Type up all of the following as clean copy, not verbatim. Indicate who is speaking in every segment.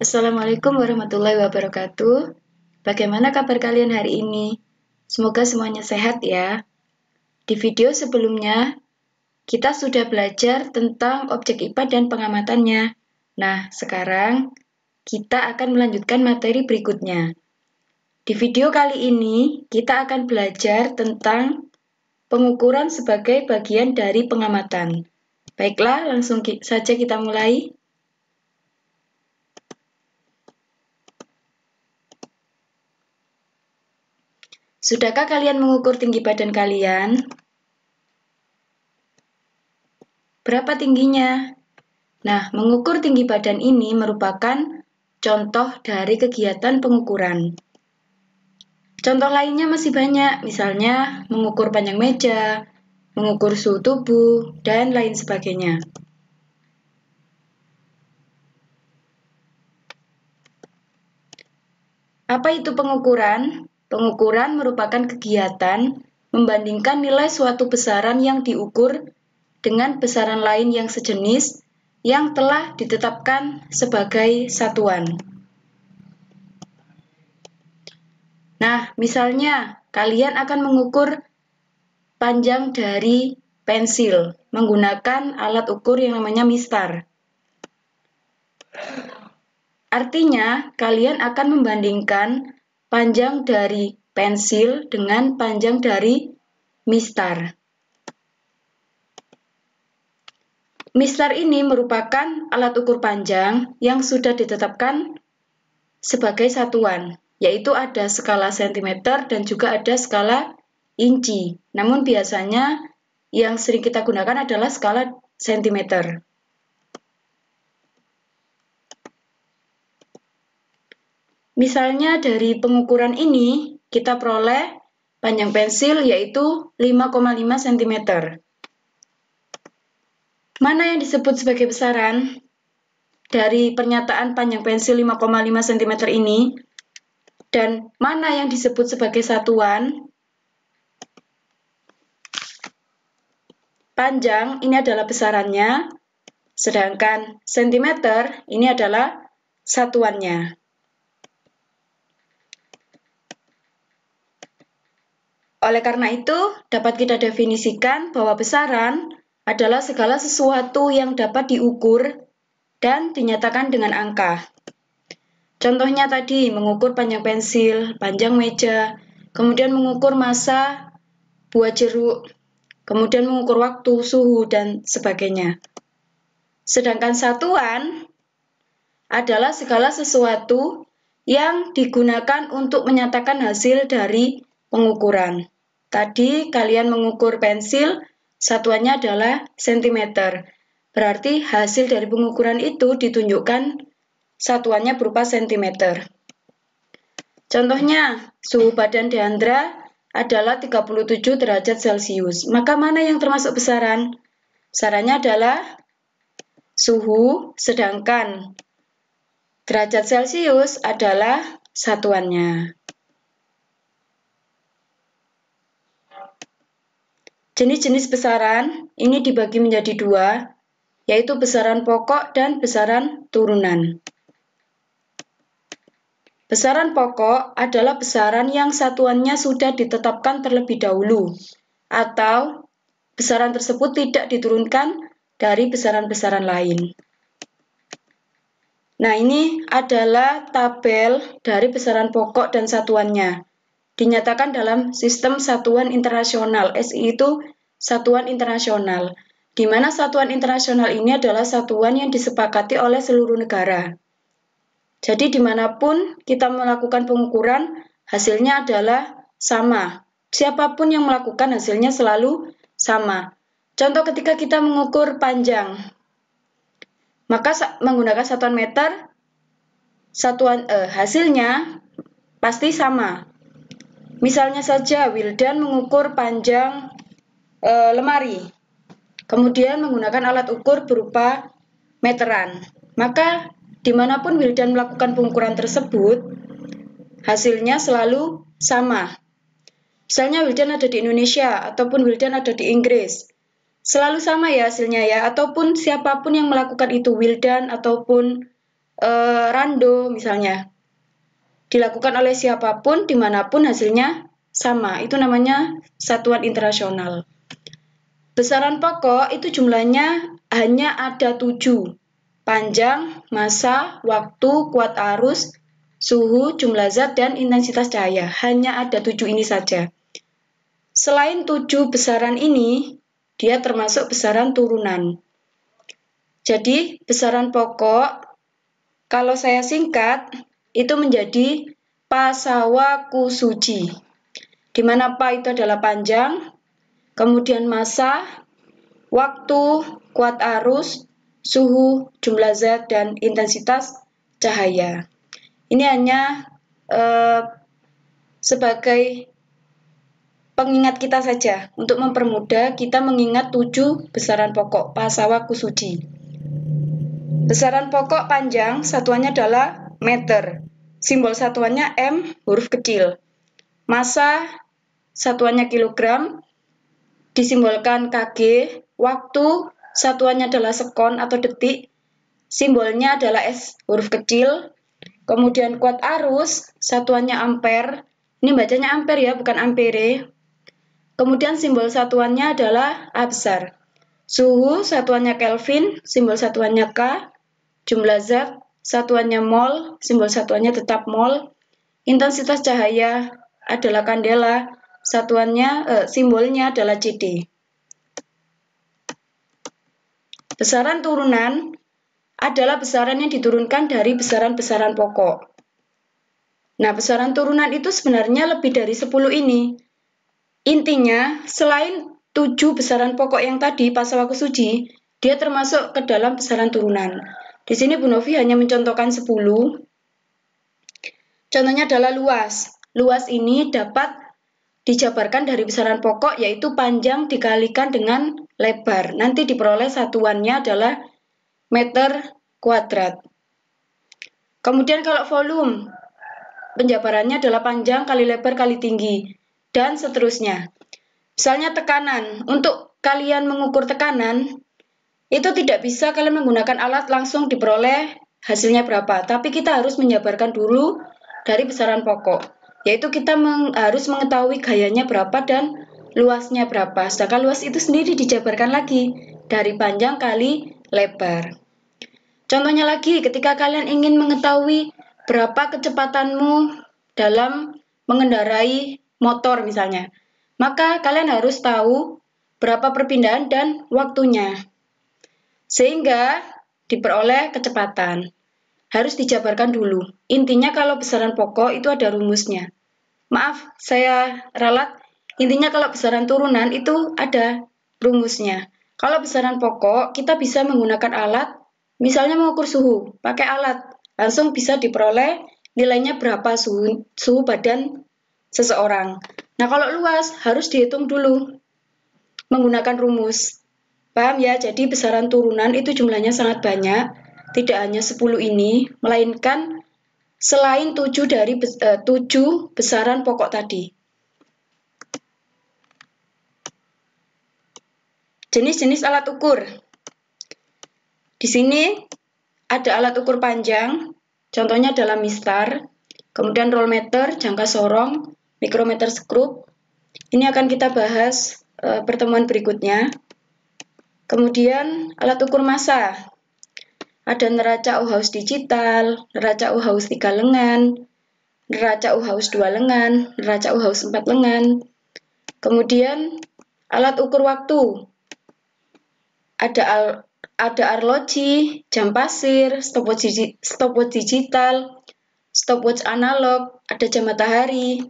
Speaker 1: Assalamualaikum warahmatullahi wabarakatuh. Bagaimana kabar kalian hari ini? Semoga semuanya sehat ya. Di video sebelumnya, kita sudah belajar tentang objek IPA dan pengamatannya. Nah, sekarang kita akan melanjutkan materi berikutnya. Di video kali ini, kita akan belajar tentang pengukuran sebagai bagian dari pengamatan. Baiklah, langsung saja kita mulai. Sudahkah kalian mengukur tinggi badan kalian? Berapa tingginya? Nah, mengukur tinggi badan ini merupakan contoh dari kegiatan pengukuran. Contoh lainnya masih banyak, misalnya mengukur panjang meja, mengukur suhu tubuh, dan lain sebagainya. Apa itu pengukuran? Pengukuran merupakan kegiatan membandingkan nilai suatu besaran yang diukur dengan besaran lain yang sejenis yang telah ditetapkan sebagai satuan. Nah, misalnya kalian akan mengukur panjang dari pensil menggunakan alat ukur yang namanya mistar. Artinya, kalian akan membandingkan panjang dari pensil dengan panjang dari mistar. Mistar ini merupakan alat ukur panjang yang sudah ditetapkan sebagai satuan, yaitu ada skala cm dan juga ada skala inci. Namun biasanya yang sering kita gunakan adalah skala cm. Misalnya dari pengukuran ini, kita peroleh panjang pensil yaitu 5,5 cm. Mana yang disebut sebagai besaran? Dari pernyataan panjang pensil 5,5 cm ini, dan mana yang disebut sebagai satuan? Panjang ini adalah besarannya, sedangkan cm ini adalah satuannya. Oleh karena itu, dapat kita definisikan bahwa besaran adalah segala sesuatu yang dapat diukur dan dinyatakan dengan angka. Contohnya tadi, mengukur panjang pensil, panjang meja, kemudian mengukur massa buah jeruk, kemudian mengukur waktu, suhu, dan sebagainya. Sedangkan satuan adalah segala sesuatu yang digunakan untuk menyatakan hasil dari pengukuran. Tadi kalian mengukur pensil, satuannya adalah cm. Berarti hasil dari pengukuran itu ditunjukkan satuannya berupa cm. Contohnya, suhu badan Deandra adalah 37 derajat Celcius. Maka mana yang termasuk besaran? Besarannya adalah suhu, sedangkan derajat Celcius adalah satuannya. Jenis-jenis besaran ini dibagi menjadi dua, yaitu besaran pokok dan besaran turunan. Besaran pokok adalah besaran yang satuannya sudah ditetapkan terlebih dahulu, atau besaran tersebut tidak diturunkan dari besaran-besaran lain. Nah, ini adalah tabel dari besaran pokok dan satuannya. Dinyatakan dalam sistem satuan internasional. SI itu satuan internasional, di mana satuan internasional ini adalah satuan yang disepakati oleh seluruh negara. Jadi dimanapun kita melakukan pengukuran, hasilnya adalah sama. Siapapun yang melakukan hasilnya selalu sama. Contoh ketika kita mengukur panjang, maka menggunakan satuan meter, hasilnya pasti sama. Misalnya saja Wildan mengukur panjang lemari, kemudian menggunakan alat ukur berupa meteran. Maka dimanapun Wildan melakukan pengukuran tersebut, hasilnya selalu sama. Misalnya Wildan ada di Indonesia ataupun Wildan ada di Inggris, selalu sama ya hasilnya ya, ataupun siapapun yang melakukan itu, Wildan ataupun rando misalnya. Dilakukan oleh siapapun, dimanapun hasilnya sama. Itu namanya satuan internasional. Besaran pokok itu jumlahnya hanya ada 7. Panjang, massa, waktu, kuat arus, suhu, jumlah zat, dan intensitas cahaya. Hanya ada 7 ini saja. Selain 7 besaran ini, dia termasuk besaran turunan. Jadi, besaran pokok, kalau saya singkat, itu menjadi Pasawakusuji, di mana Pa itu adalah panjang, kemudian massa, waktu, kuat arus, suhu, jumlah zat, dan intensitas cahaya. Ini hanya sebagai pengingat kita saja, untuk mempermudah kita mengingat 7 besaran pokok Pasawakusuji. Besaran pokok panjang, satuannya adalah meter. Simbol satuannya M, huruf kecil. Massa, satuannya kilogram, disimbolkan kg. Waktu, satuannya adalah sekon atau detik. Simbolnya adalah S, huruf kecil. Kemudian kuat arus, satuannya ampere. Ini bacanya ampere ya, bukan ampere. Kemudian simbol satuannya adalah A besar. Suhu, satuannya Kelvin, simbol satuannya K. Jumlah zat, satuannya mol, simbol satuannya tetap mol. Intensitas cahaya adalah kandela, simbolnya adalah CD. Besaran turunan adalah besaran yang diturunkan dari besaran-besaran pokok. Nah, besaran turunan itu sebenarnya lebih dari 10 ini. Intinya, selain 7 besaran pokok yang tadi, Pasawakusuji, dia termasuk ke dalam besaran turunan. Di sini Bu Novi hanya mencontohkan 10. Contohnya adalah luas. Luas ini dapat dijabarkan dari besaran pokok, yaitu panjang dikalikan dengan lebar. Nanti diperoleh satuannya adalah meter kuadrat. Kemudian kalau volume, penjabarannya adalah panjang kali lebar kali tinggi, dan seterusnya. Misalnya tekanan. Untuk kalian mengukur tekanan, itu tidak bisa kalian menggunakan alat langsung diperoleh hasilnya berapa, tapi kita harus menjabarkan dulu dari besaran pokok, yaitu kita harus mengetahui gayanya berapa dan luasnya berapa. Sedangkan luas itu sendiri dijabarkan lagi dari panjang kali lebar. Contohnya lagi, ketika kalian ingin mengetahui berapa kecepatanmu dalam mengendarai motor misalnya, maka kalian harus tahu berapa perpindahan dan waktunya. Sehingga diperoleh kecepatan. Harus dijabarkan dulu. Intinya kalau besaran pokok itu ada rumusnya. Maaf, saya ralat. Intinya kalau besaran turunan itu ada rumusnya. Kalau besaran pokok, kita bisa menggunakan alat, misalnya mengukur suhu, pakai alat. Langsung bisa diperoleh nilainya berapa suhu badan seseorang. Nah, kalau luas harus dihitung dulu menggunakan rumus. Paham ya? Jadi besaran turunan itu jumlahnya sangat banyak, tidak hanya 10 ini, melainkan selain 7 dari 7 besaran pokok tadi. Jenis-jenis alat ukur. Di sini ada alat ukur panjang, contohnya adalah mistar, kemudian rollmeter, jangka sorong, mikrometer skrup. Ini akan kita bahas pertemuan berikutnya. Kemudian alat ukur massa. Ada neraca Uhaus digital, neraca Uhaus 3 lengan, neraca Uhaus 2 lengan, neraca Uhaus 4 lengan. Kemudian alat ukur waktu. Ada arloji, jam pasir, stopwatch digital, stopwatch analog, ada jam matahari.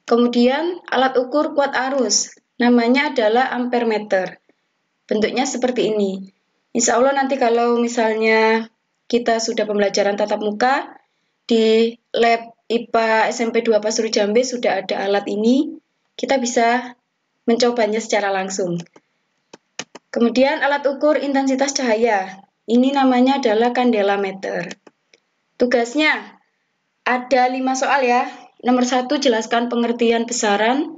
Speaker 1: Kemudian alat ukur kuat arus, namanya adalah ampermeter. Bentuknya seperti ini. Insya Allah nanti kalau misalnya kita sudah pembelajaran tatap muka, di lab IPA SMP 2 Pasru Jambe sudah ada alat ini, kita bisa mencobanya secara langsung. Kemudian alat ukur intensitas cahaya, ini namanya adalah kandelameter. Tugasnya ada 5 soal ya. Nomor 1, jelaskan pengertian besaran.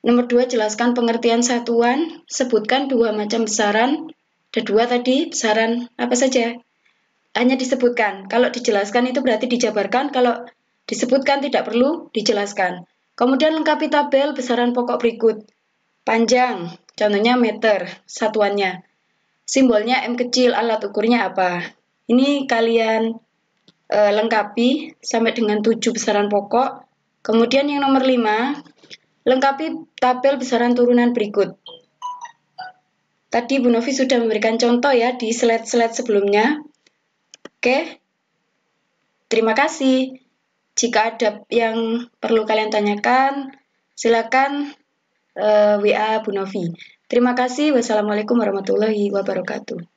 Speaker 1: Nomor 2, jelaskan pengertian satuan, sebutkan 2 macam besaran. Ada 2 tadi, besaran apa saja? hanya disebutkan. Kalau dijelaskan itu berarti dijabarkan, kalau disebutkan tidak perlu dijelaskan. Kemudian lengkapi tabel besaran pokok berikut. Panjang, contohnya meter, satuannya. Simbolnya M kecil, alat ukurnya apa. Ini kalian lengkapi sampai dengan 7 besaran pokok. Kemudian yang nomor 5, lengkapi tabel besaran turunan berikut. Tadi Bu Novi sudah memberikan contoh ya di slide-slide sebelumnya. Oke, terima kasih. Jika ada yang perlu kalian tanyakan, silakan WA Bu Novi. Terima kasih. Wassalamualaikum warahmatullahi wabarakatuh.